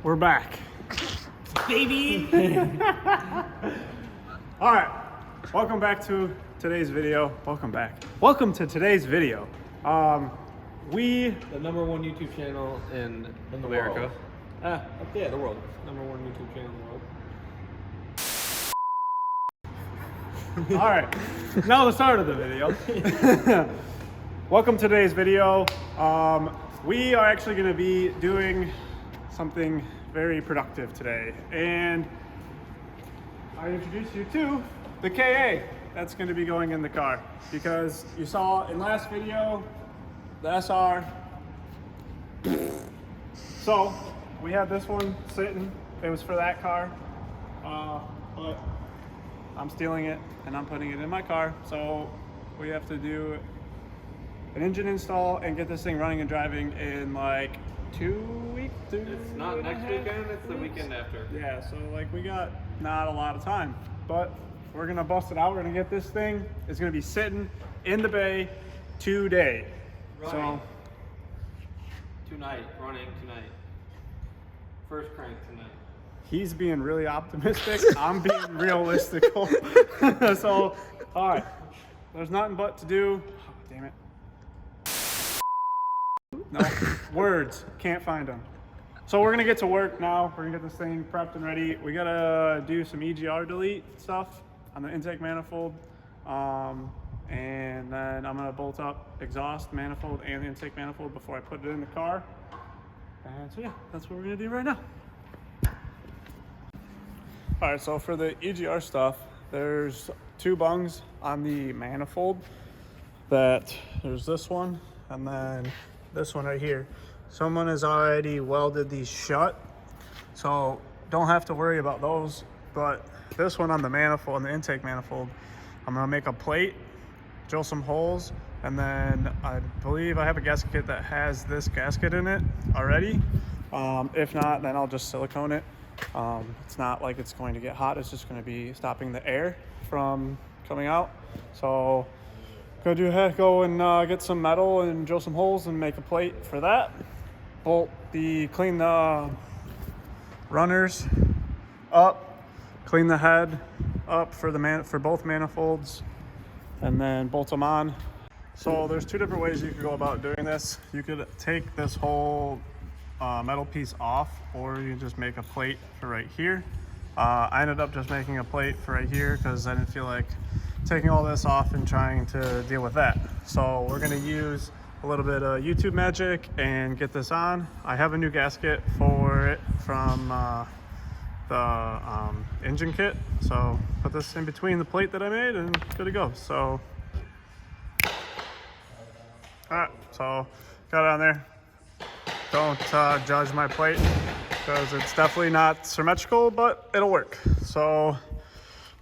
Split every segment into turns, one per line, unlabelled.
We're back.
Baby!
Alright, welcome back to today's video. Welcome to today's video.
The #1 YouTube channel in America. Yeah, the world. #1 YouTube channel in the world.
Alright, now the start of the video. Welcome to today's video. We are actually going to be doing something very productive today. And I introduce you to the KA that's going to be going in the car. Because you saw in last video, the SR. So we had this one sitting. It was for that car. But I'm stealing it and I'm putting it in my car. So we have to do an engine install and get this thing running and driving in like 2 weeks.
It's not next weekend, it's the weekend after.
Yeah, so like we got not a lot of time, but we're gonna bust it out. We're gonna get this thing. It's gonna be sitting in the bay today.
Running. Running tonight. First crank tonight.
He's being really optimistic. I'm being realistic. So, all right. There's nothing but to do. Oh, damn it. No, words. Can't find them. So we're going to get to work now. We're going to get this thing prepped and ready. We got to do some EGR delete stuff on the intake manifold. And then I'm going to bolt up exhaust manifold and the intake manifold before I put it in the car. And so yeah, that's what we're going to do right now. All right, so for the EGR stuff, there's 2 bungs on the manifold. There's this one and then this one right here. Someone has already welded these shut, so don't have to worry about those. But this one on the manifold, on the intake manifold, I'm gonna make a plate, drill some holes, and then I believe I have a gasket kit that has this gasket in it already. If not, then I'll just silicone it. It's not like it's going to get hot, it's just gonna be stopping the air from coming out. So go and get some metal and drill some holes and make a plate for that. Clean the runners up, clean the head up for both manifolds, and then bolt them on. So there's 2 different ways you could go about doing this. You could take this whole metal piece off, or you can just make a plate for right here. I ended up just making a plate for right here because I didn't feel like taking all this off and trying to deal with that. So we're gonna use a little bit of YouTube magic and get this on. I have a new gasket for it from the engine kit. So put this in between the plate that I made and good to go. So, all right, so got it on there. Don't judge my plate because it's definitely not symmetrical, but it'll work. So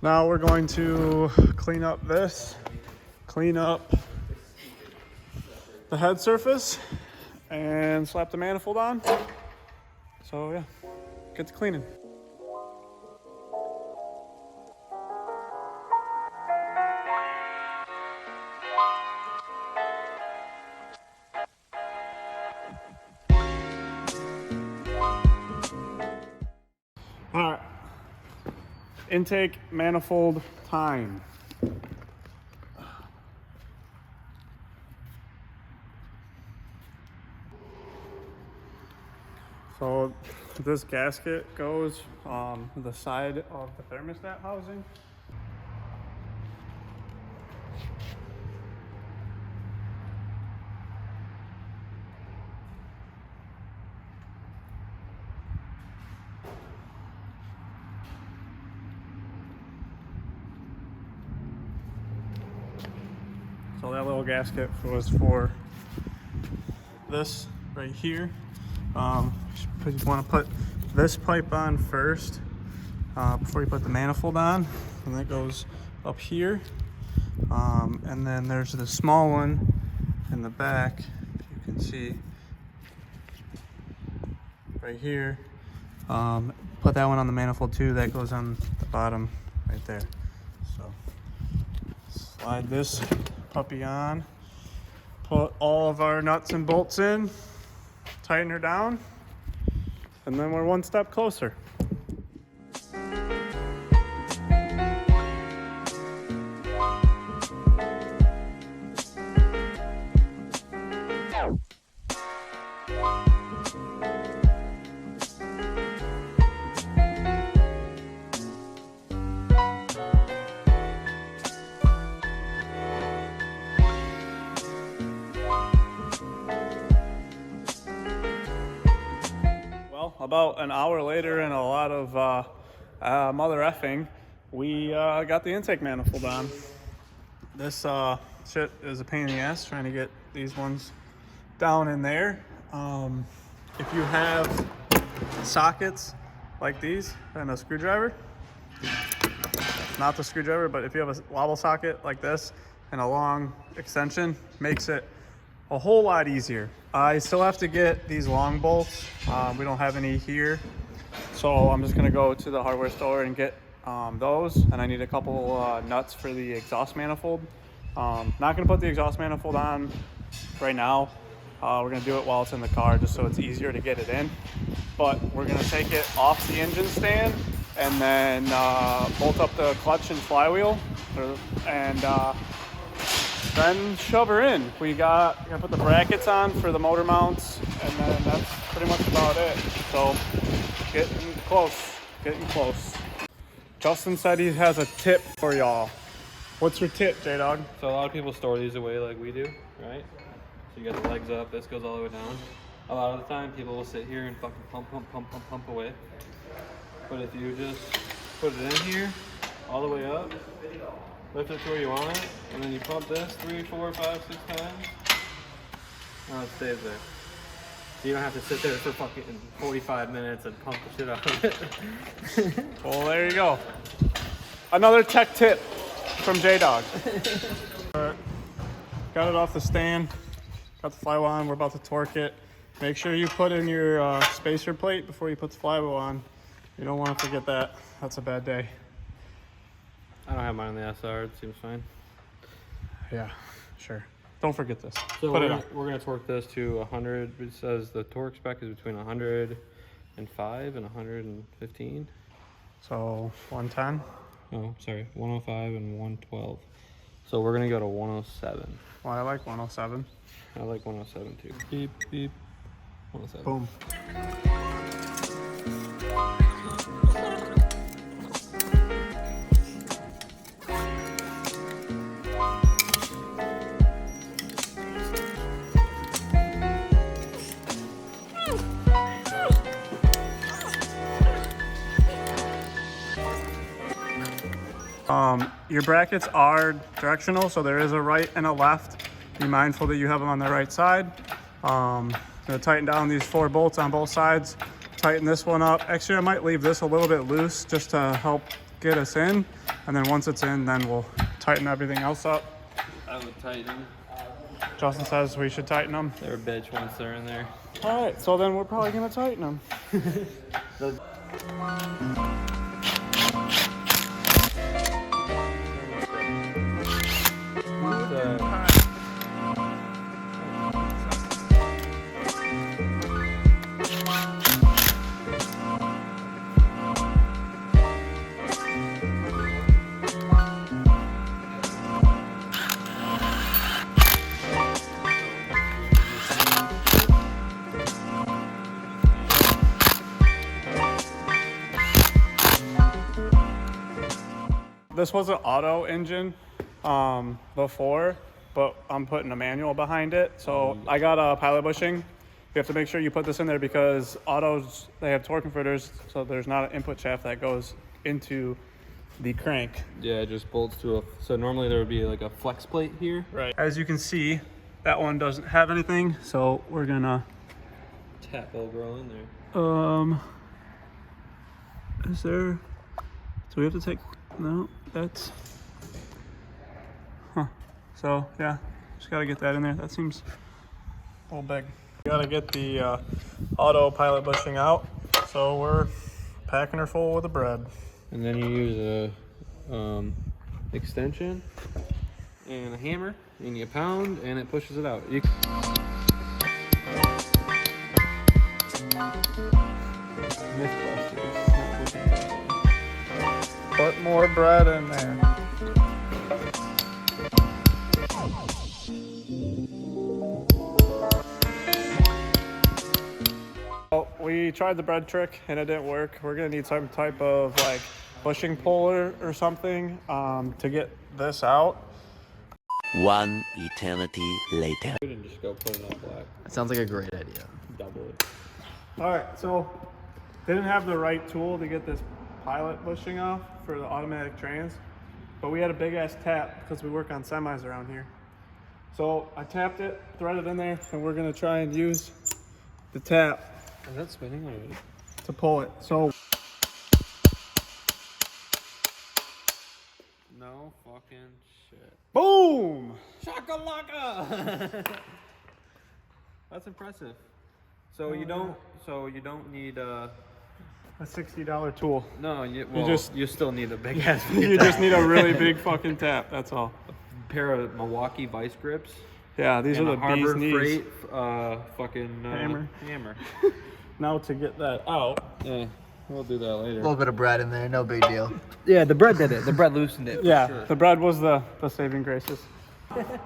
now we're going to clean up the head surface and slap the manifold on. So yeah, get to cleaning. All right, intake manifold time. So this gasket goes on the side of the thermostat housing. So that little gasket was for this right here. You want to put this pipe on first before you put the manifold on, and that goes up here. And then there's the small one in the back, you can see right here. Put that one on the manifold too, that goes on the bottom right there. So slide this puppy on, put all of our nuts and bolts in, tighten her down, and then we're one step closer. About an hour later and a lot of mother effing, we got the intake manifold on. This shit is a pain in the ass trying to get these ones down in there. If you have sockets like these and a screwdriver, not the screwdriver, but if you have a wobble socket like this and a long extension, makes it a whole lot easier. I still have to get these long bolts. We don't have any here, so I'm just gonna go to the hardware store and get those, and I need a couple nuts for the exhaust manifold. Not gonna put the exhaust manifold on right now. We're gonna do it while it's in the car just so it's easier to get it in, but we're gonna take it off the engine stand and then bolt up the clutch and flywheel and then shove her in. We got to put the brackets on for the motor mounts, and then that's pretty much about it. So getting close. Justin said he has a tip for y'all. What's your tip, J-Dog?
So a lot of people store these away like we do, right? So you got the legs up, this goes all the way down. A lot of the time people will sit here and fucking pump away. But if you just put it in here, all the way up, lift it to where you want it, and then you pump this 3, 4, 5, 6 times. Now it stays there. So you don't have to sit there for fucking 45 minutes and pump the shit out of it.
Well, there you go. Another tech tip from J-Dog. Got it off the stand, got the flywheel on, we're about to torque it. Make sure you put in your spacer plate before you put the flywheel on. You don't want to forget that. That's a bad day.
I don't have mine on the SR, it seems fine.
Yeah, sure. Don't forget this.
So
Put
we're gonna torque this to 100. It says the torque spec is between 105 and 115.
So 110.
Oh, sorry, 105 and 112. So we're gonna go to 107.
Well, I like 107.
I like 107 too. Beep beep. 107.
Boom. Your brackets are directional, so there is a right and a left. Be mindful that you have them on the right side. Gonna tighten down these 4 bolts on both sides. Tighten this one up. Actually, I might leave this a little bit loose just to help get us in. And then once it's in, then we'll tighten everything else up.
I would tighten.
Justin says we should tighten them.
They're a bitch once they're in there.
All right, so then we're probably gonna tighten them. This was an auto engine before, but I'm putting a manual behind it. So I got a pilot bushing. You have to make sure you put this in there because autos, they have torque converters, so there's not an input shaft that goes into the crank.
Yeah, it just bolts to a, so normally there would be like a flex plate here.
Right. As you can see, that one doesn't have anything, so we're gonna
tap Velcro in there.
Is there, so we have to take, no, that's, so yeah, just gotta get that in there. That seems a little big. Gotta get the auto pilot bushing out, so we're packing her full with the bread.
And then you use a extension and a hammer, and you pound, and it pushes it out. Mythbusters.
Put more bread in there. Well, we tried the bread trick and it didn't work. We're gonna need some type of like bushing puller or something to get this out.
One eternity later.
And just go put it on black.
That sounds like a great idea.
Double it.
All right, so didn't have the right tool to get this pilot bushing off for the automatic trans, but we had a big ass tap because we work on semis around here. So I tapped it, threaded in there, and we're gonna try and use the tap
Is that spinning already?
to pull it. So
No fucking shit.
boom!
Shakalaka! That's impressive. So you don't need
A $60 tool.
no, you still need a big ass
You just need a really big fucking tap, that's all.
pair of Milwaukee vice grips.
Yeah, these
And
are
a
the
Harbor
bee's knees.
Freight fucking
Hammer. Now to get that out.
Yeah, we'll do that
A
later.
little bit of bread in there, no big deal.
Yeah, the bread did it. The bread loosened it.
Yeah,
for sure.
the bread was the saving graces.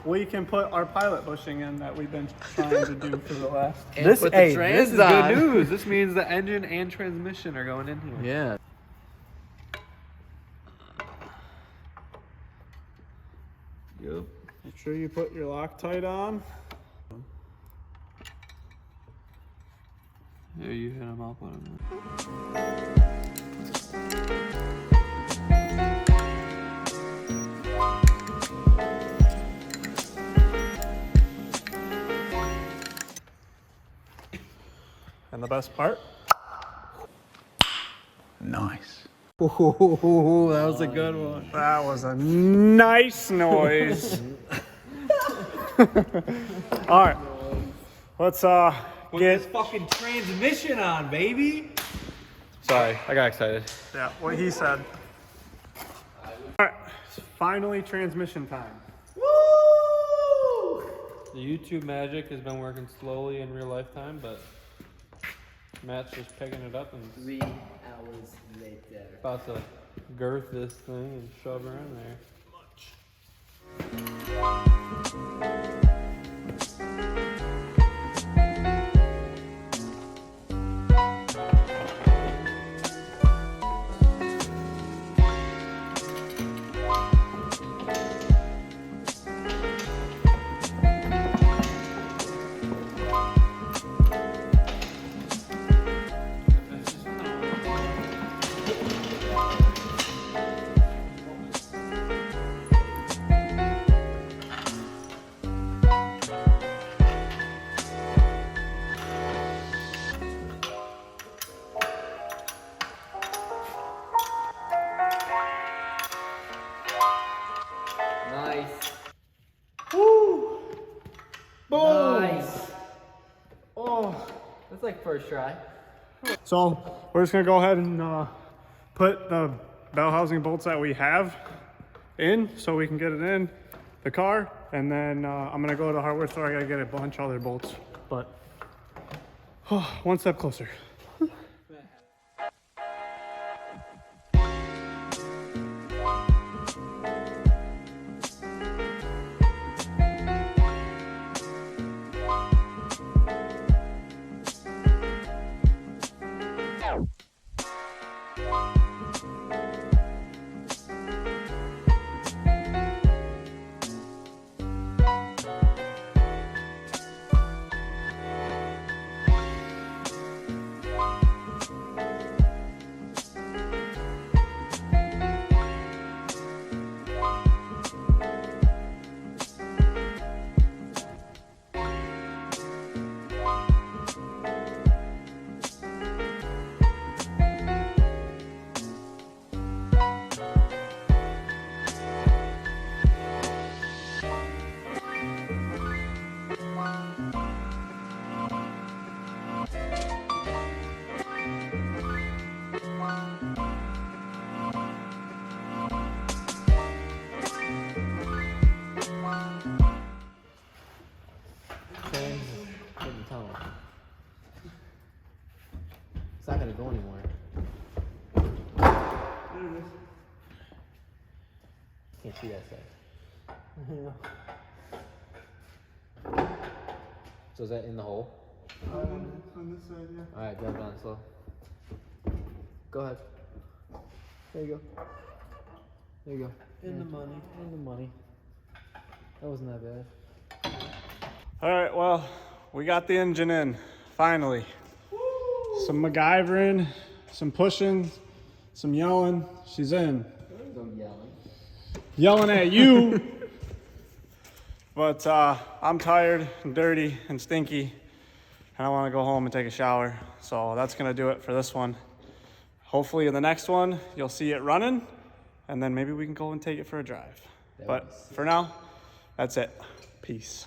We can put our pilot bushing in that we've been trying to do for the last.
And
This,
put the
hey,
trans
this is
on.
good news. This means the engine and transmission are going in here.
Yeah.
Yep.
Make sure you put your Loctite on.
There, you hit them up on them.
And the best part?
Nice. Ooh, that was a good one.
That was a nice noise. All right, let's
Put this
get
fucking transmission on, baby. Sorry, I got excited.
what he said. All right, it's finally transmission time.
The YouTube magic has been working slowly in real lifetime, but Matt's just picking it up and
3 hours later.
about to girth this thing and shove her in there.
Nice.
Woo! Boom!
Nice. Oh, that's like first try.
So we're just gonna go ahead and put the bell housing bolts that we have in so we can get it in the car, and then I'm gonna go to the hardware store. I gotta get a bunch of other bolts, but one step closer.
It's not gonna go anywhere. Can't see that side. So is that in the hole?
On this side, yeah.
Alright, grab it on slow. Go ahead. There you go. There you go. In the money. In the money. That wasn't that bad.
All right, well, we got the engine in, finally. Some MacGyvering, some pushing, some yelling. She's in.
No yelling.
Yelling at you. But I'm tired and dirty and stinky, and I want to go home and take a shower. So that's gonna do it for this one. Hopefully in the next one, you'll see it running, and then maybe we can go and take it for a drive. But for now, that's it. Peace.